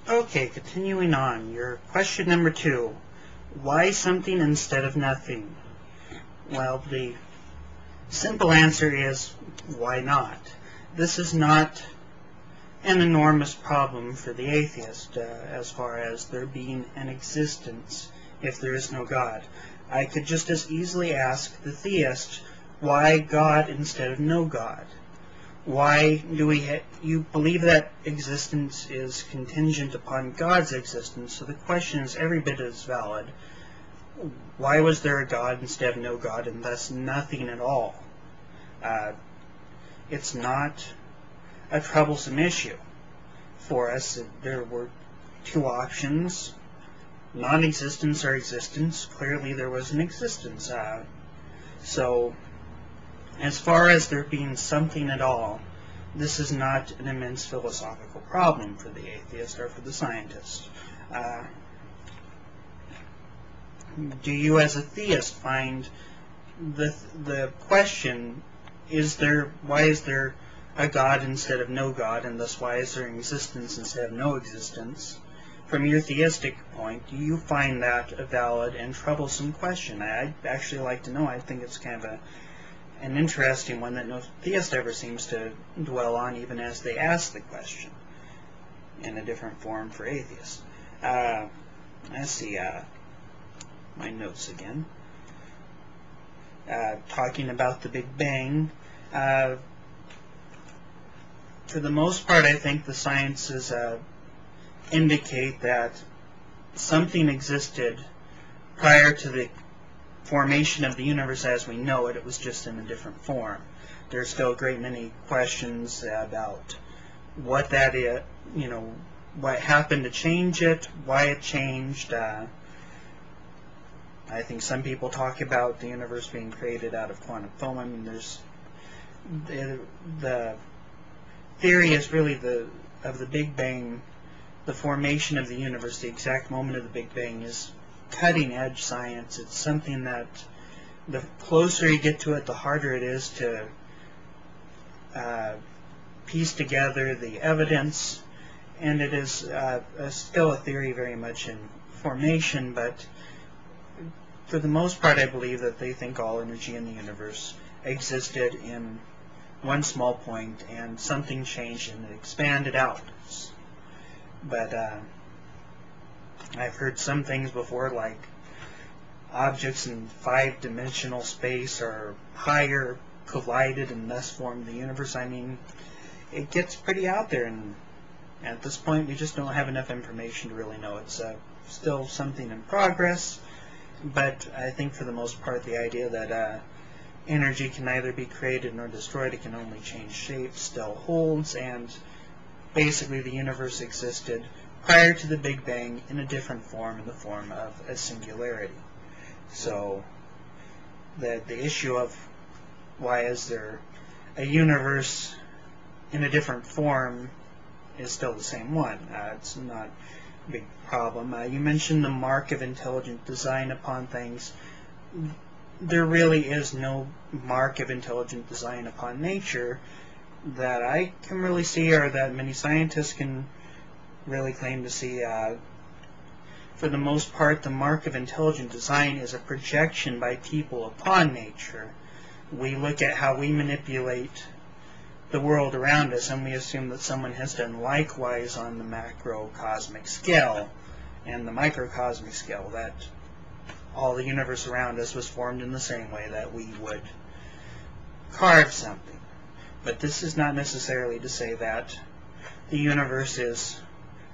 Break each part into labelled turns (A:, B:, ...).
A: Okay, continuing on. Your question number 2. Why something instead of nothing? Well, the simple answer is, why not? This is not an enormous problem for the atheist as far as there being an existence if there is no God. I could just as easily ask the theist, why God instead of no God? Why do you believe that existence is contingent upon God's existence, so the question is every bit as valid. Why was there a God instead of no God, and thus nothing at all? It's not a troublesome issue for us. There were two options, non-existence or existence. Clearly there was an existence. So as far as there being something at all, this is not an immense philosophical problem for the atheist or for the scientist. Do you as a theist find the question, why is there a God instead of no God, and thus why is there an existence instead of no existence? From your theistic point, do you find that a valid and troublesome question? I'd actually like to know. I think it's kind of an interesting one that no theist ever seems to dwell on, even as they ask the question in a different form for atheists. Let's see, my notes again. Talking about the Big Bang. For the most part, I think the sciences indicate that something existed prior to the formation of the universe as we know it. It was just in a different form. There's still a great many questions about what that is, what happened to change it, why it changed. I think some people talk about the universe being created out of quantum foam. I mean, the theory is really of the Big Bang, the formation of the universe, the exact moment of the Big Bang is cutting-edge science. It's something that the closer you get to it, the harder it is to piece together the evidence, and it is still a theory very much in formation, but for the most part I believe that they think all energy in the universe existed in one small point and something changed and it expanded outwards. But I've heard some things before, like objects in 5-dimensional space are higher, collided, and thus formed the universe. I mean, it gets pretty out there, and at this point we just don't have enough information to really know. It's still something in progress, but I think for the most part the idea that energy can neither be created nor destroyed, it can only change shape, still holds, and basically the universe existed prior to the Big Bang in a different form, in the form of a singularity. So the issue of why is there a universe in a different form is still the same one. It's not a big problem. You mentioned the mark of intelligent design upon things. There really is no mark of intelligent design upon nature that I can really see, or that many scientists can really claim to see. For the most part, the mark of intelligent design is a projection by people upon nature. We look at how we manipulate the world around us, and we assume that someone has done likewise on the macrocosmic scale and the microcosmic scale, that all the universe around us was formed in the same way that we would carve something. But this is not necessarily to say that the universe is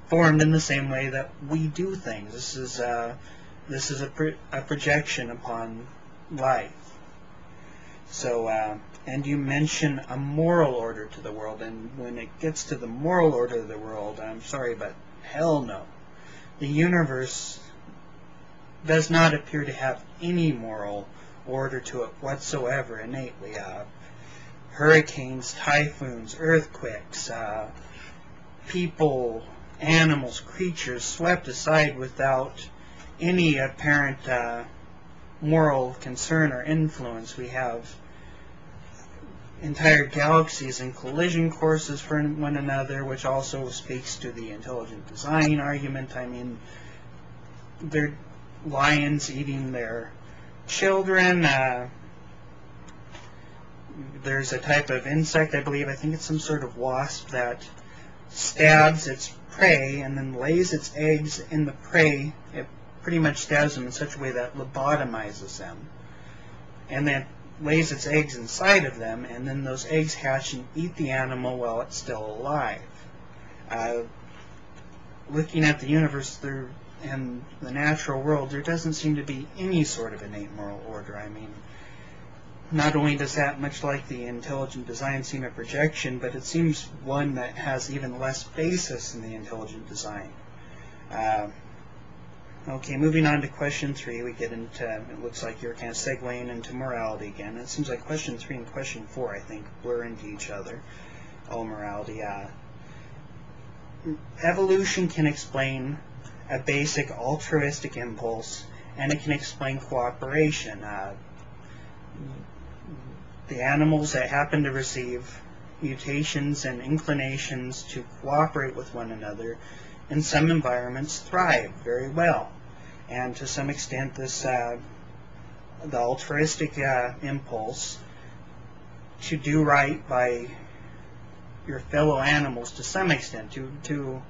A: formed in the same way that we do things. This is a projection upon life. So, and you mention a moral order to the world, and when it gets to the moral order of the world, I'm sorry, but hell no. The universe does not appear to have any moral order to it whatsoever innately. Hurricanes, typhoons, earthquakes, people, animals, creatures swept aside without any apparent moral concern or influence. We have entire galaxies in collision courses for one another, which also speaks to the intelligent design argument. I mean, they're lions eating their children. There's a type of insect, I believe, I think it's some sort of wasp, that stabs its prey and then lays its eggs in the prey. It pretty much stabs them in such a way that lobotomizes them, and then lays its eggs inside of them, and then those eggs hatch and eat the animal while it's still alive. Looking at the universe and the natural world, there doesn't seem to be any sort of innate moral order. I mean, not only does that, much like the intelligent design, seem a projection, but it seems one that has even less basis in the intelligent design. Okay, moving on to question 3, we get into, it looks like you're kind of segueing into morality again. It seems like question 3 and question 4, I think, blur into each other. All morality. Evolution can explain a basic altruistic impulse, and it can explain cooperation. The animals that happen to receive mutations and inclinations to cooperate with one another in some environments thrive very well. And to some extent, this the altruistic impulse to do right by your fellow animals, to some extent, to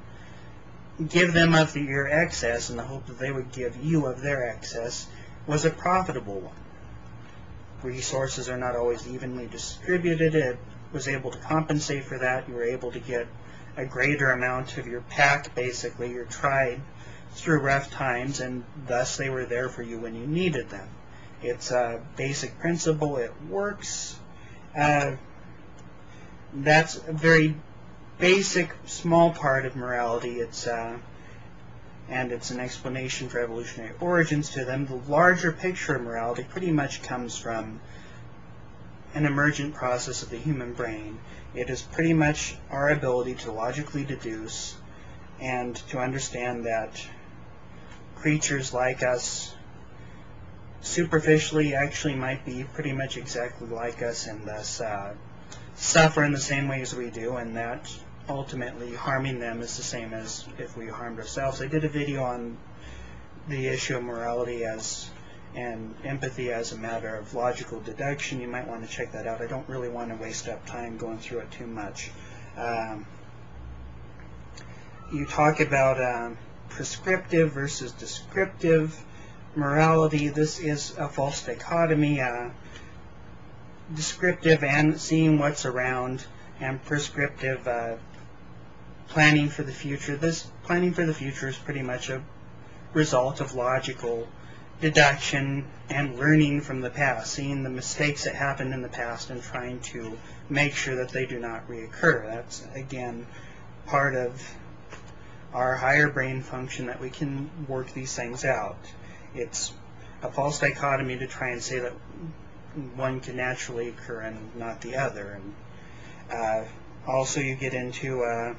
A: give them of your excess in the hope that they would give you of their excess, was a profitable one. Resources are not always evenly distributed. It was able to compensate for that. You were able to get a greater amount of your pack, basically, your tribe, through rough times, and thus they were there for you when you needed them. It's a basic principle. It works. That's a very basic, small part of morality. And it's an explanation for evolutionary origins to them. The larger picture of morality pretty much comes from an emergent process of the human brain. It is pretty much our ability to logically deduce and to understand that creatures like us superficially actually might be pretty much exactly like us, and thus suffer in the same way as we do, and that ultimately harming them is the same as if we harmed ourselves. I did a video on the issue of morality and empathy as a matter of logical deduction. You might want to check that out. I don't really want to waste up time going through it too much. You talk about prescriptive versus descriptive morality. This is a false dichotomy. Descriptive and seeing what's around, and prescriptive planning for the future. This planning for the future is pretty much a result of logical deduction and learning from the past, seeing the mistakes that happened in the past and trying to make sure that they do not reoccur. That's, again, part of our higher brain function, that we can work these things out. It's a false dichotomy to try and say that one can naturally occur and not the other. And also you get into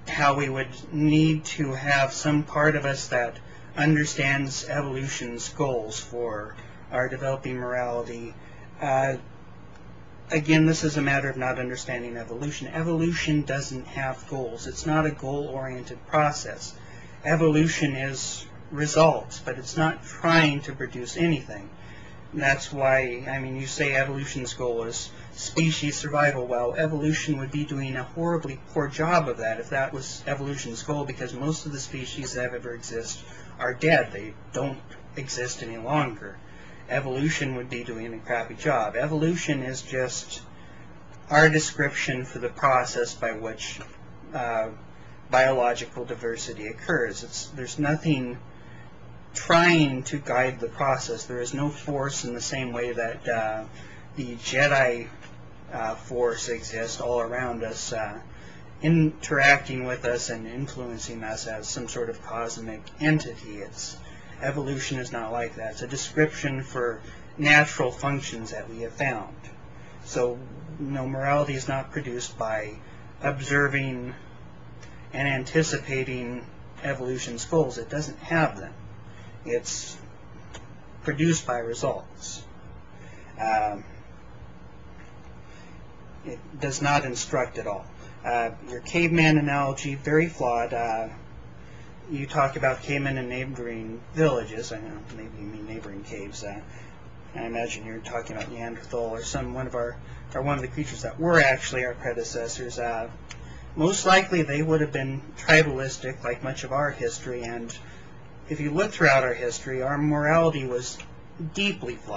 A: how we would need to have some part of us that understands evolution's goals for our developing morality. Again, this is a matter of not understanding evolution. Evolution doesn't have goals. It's not a goal-oriented process. Evolution is results, but it's not trying to produce anything. That's why, I mean, you say evolution's goal is species survival. Well, evolution would be doing a horribly poor job of that if that was evolution's goal, because most of the species that ever exist are dead. They don't exist any longer. Evolution would be doing a crappy job. Evolution is just our description for the process by which biological diversity occurs. There's nothing trying to guide the process. There is no force in the same way that the Jedi force exists all around us, interacting with us and influencing us as some sort of cosmic entity. Evolution is not like that. It's a description for natural functions that we have found. So, morality is not produced by observing and anticipating evolution's goals. It doesn't have them. It's produced by results. it does not instruct at all. Your caveman analogy, very flawed. You talk about cavemen in neighboring villages. I know, maybe you mean neighboring caves. I imagine you're talking about Neanderthal or one of the creatures that were actually our predecessors. Most likely they would have been tribalistic, like much of our history, and if you look throughout our history, our morality was deeply flawed.